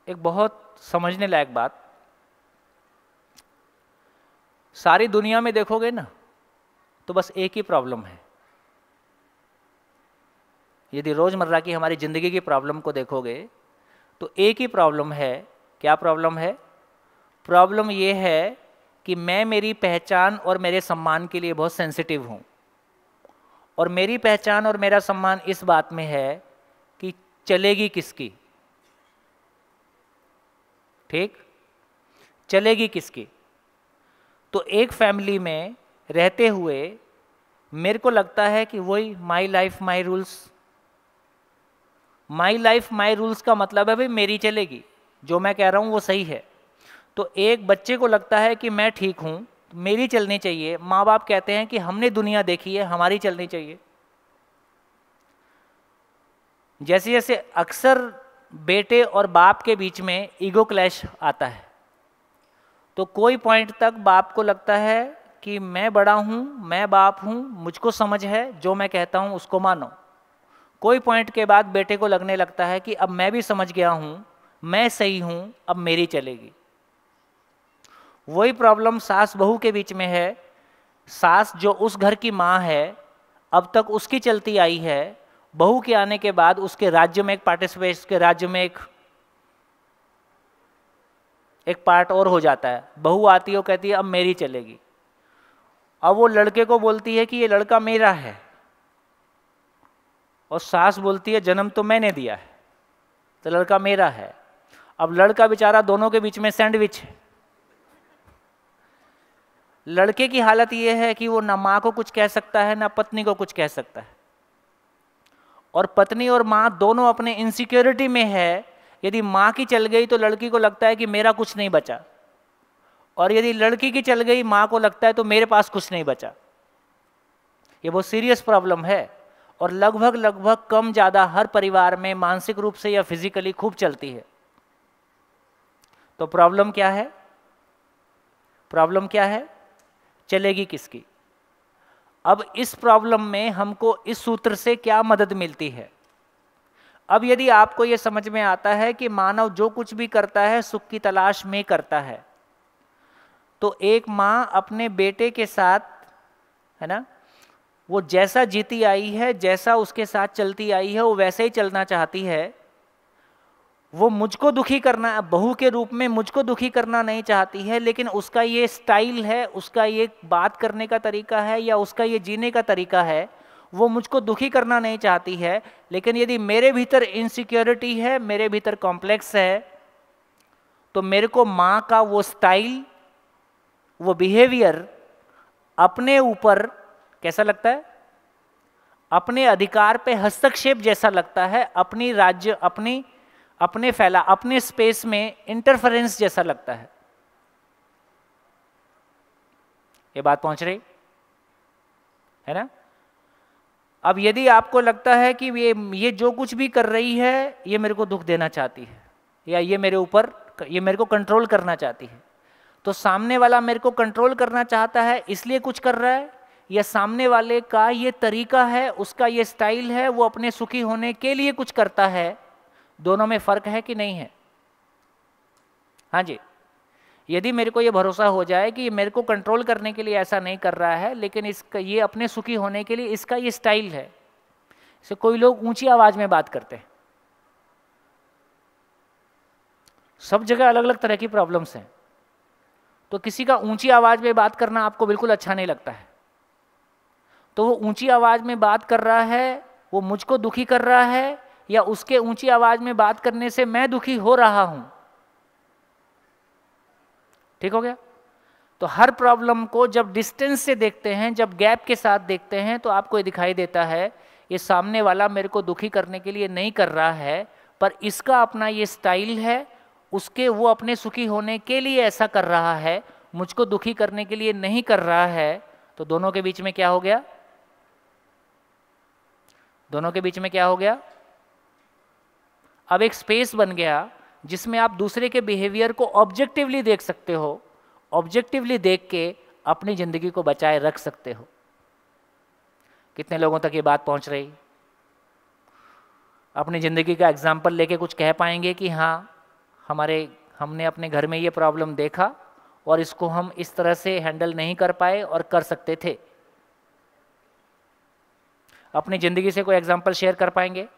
एक बहुत समझने लायक बात, सारी दुनिया में देखोगे ना तो बस एक ही प्रॉब्लम है। यदि रोजमर्रा की हमारी जिंदगी की प्रॉब्लम को देखोगे तो एक ही प्रॉब्लम है। क्या प्रॉब्लम है? प्रॉब्लम ये है कि मैं मेरी पहचान और मेरे सम्मान के लिए बहुत सेंसिटिव हूं, और मेरी पहचान और मेरा सम्मान इस बात में है कि चलेगी किसकी। ठीक, चलेगी किसकी। तो एक फैमिली में रहते हुए मेरे को लगता है कि वही my life my rules, my life my rules का मतलब है भाई मेरी चलेगी, जो मैं कह रहा हूं वो सही है। तो एक बच्चे को लगता है कि मैं ठीक हूं, मेरी चलनी चाहिए। माँ बाप कहते हैं कि हमने दुनिया देखी है, हमारी चलनी चाहिए। जैसे जैसे अक्सर बेटे और बाप के बीच में ईगो क्लैश आता है, तो कोई पॉइंट तक बाप को लगता है कि मैं बड़ा हूं, मैं बाप हूं, मुझको समझ है, जो मैं कहता हूं उसको मानो। कोई पॉइंट के बाद बेटे को लगने लगता है कि अब मैं भी समझ गया हूं, मैं सही हूं, अब मेरी चलेगी। वही प्रॉब्लम सास बहू के बीच में है। सास जो उस घर की माँ है, अब तक उसकी चलती आई है, बहू के आने के बाद उसके राज्य में एक पार्टिसिपेट, उसके राज्य में एक पार्ट और हो जाता है। बहू आती है, वो कहती है अब मेरी चलेगी। अब वो लड़के को बोलती है कि ये लड़का मेरा है, और सास बोलती है जन्म तो मैंने दिया है, तो लड़का मेरा है। अब लड़का बेचारा दोनों के बीच में सैंडविच है। लड़के की हालत ये है कि वो ना माँ को कुछ कह सकता है, ना पत्नी को कुछ कह सकता है, और पत्नी और माँ दोनों अपने इनसिक्योरिटी में है। यदि माँ की चल गई तो लड़की को लगता है कि मेरा कुछ नहीं बचा, और यदि लड़की की चल गई माँ को लगता है तो मेरे पास कुछ नहीं बचा। ये बहुत सीरियस प्रॉब्लम है, और लगभग लगभग कम ज़्यादा हर परिवार में मानसिक रूप से या फिजिकली खूब चलती है। तो प्रॉब्लम क्या है? प्रॉब्लम क्या है? चलेगी किसकी। अब इस प्रॉब्लम में हमको इस सूत्र से क्या मदद मिलती है? अब यदि आपको यह समझ में आता है कि मानव जो कुछ भी करता है सुख की तलाश में करता है, तो एक माँ अपने बेटे के साथ, है ना, वो जैसा जीती आई है, जैसा उसके साथ चलती आई है, वो वैसे ही चलना चाहती है। वो मुझको दुखी करना, बहू के रूप में मुझको दुखी करना नहीं चाहती है, लेकिन उसका ये स्टाइल है, उसका ये बात करने का तरीका है, या उसका ये जीने का तरीका है, वो मुझको दुखी करना नहीं चाहती है। लेकिन यदि मेरे भीतर इनसिक्योरिटी है, मेरे भीतर कॉम्प्लेक्स है, तो मेरे को माँ का वो स्टाइल, वो बिहेवियर अपने ऊपर कैसा लगता है? अपने अधिकार पे हस्तक्षेप जैसा लगता है, अपनी राज्य, अपने फैला, अपने स्पेस में इंटरफेरेंस जैसा लगता है। ये बात पहुंच रही है ना? अब यदि आपको लगता है कि ये जो कुछ भी कर रही है ये मेरे को दुख देना चाहती है, या ये मेरे ऊपर, ये मेरे को कंट्रोल करना चाहती है, तो सामने वाला मेरे को कंट्रोल करना चाहता है इसलिए कुछ कर रहा है, या सामने वाले का ये तरीका है, उसका ये स्टाइल है, वो अपने सुखी होने के लिए कुछ करता है? दोनों में फर्क है कि नहीं है? हाँ जी। यदि मेरे को ये भरोसा हो जाए कि मेरे को कंट्रोल करने के लिए ऐसा नहीं कर रहा है, लेकिन इसका ये अपने सुखी होने के लिए इसका ये स्टाइल है। जैसे कोई लोग ऊंची आवाज में बात करते हैं, सब जगह अलग अलग तरह की प्रॉब्लम्स हैं, तो किसी का ऊंची आवाज में बात करना आपको बिल्कुल अच्छा नहीं लगता है, तो वो ऊंची आवाज में बात कर रहा है, वो मुझको दुखी कर रहा है, या उसके ऊंची आवाज में बात करने से मैं दुखी हो रहा हूं? ठीक हो गया? तो हर प्रॉब्लम को जब डिस्टेंस से देखते हैं, जब गैप के साथ देखते हैं, तो आपको ये दिखाई देता है ये सामने वाला मेरे को दुखी करने के लिए नहीं कर रहा है, पर इसका अपना ये स्टाइल है, उसके वो अपने सुखी होने के लिए ऐसा कर रहा है, मुझको दुखी करने के लिए नहीं कर रहा है। तो दोनों के बीच में क्या हो गया? दोनों के बीच में क्या हो गया? अब एक स्पेस बन गया जिसमें आप दूसरे के बिहेवियर को ऑब्जेक्टिवली देख सकते हो, ऑब्जेक्टिवली देख के अपनी जिंदगी को बचाए रख सकते हो। कितने लोगों तक ये बात पहुंच रही? अपनी जिंदगी का एग्जाम्पल लेके कुछ कह पाएंगे कि हाँ हमने अपने घर में ये प्रॉब्लम देखा और इसको हम इस तरह से हैंडल नहीं कर पाए और कर सकते थे। अपनी ज़िंदगी से कोई एग्जांपल शेयर कर पाएंगे?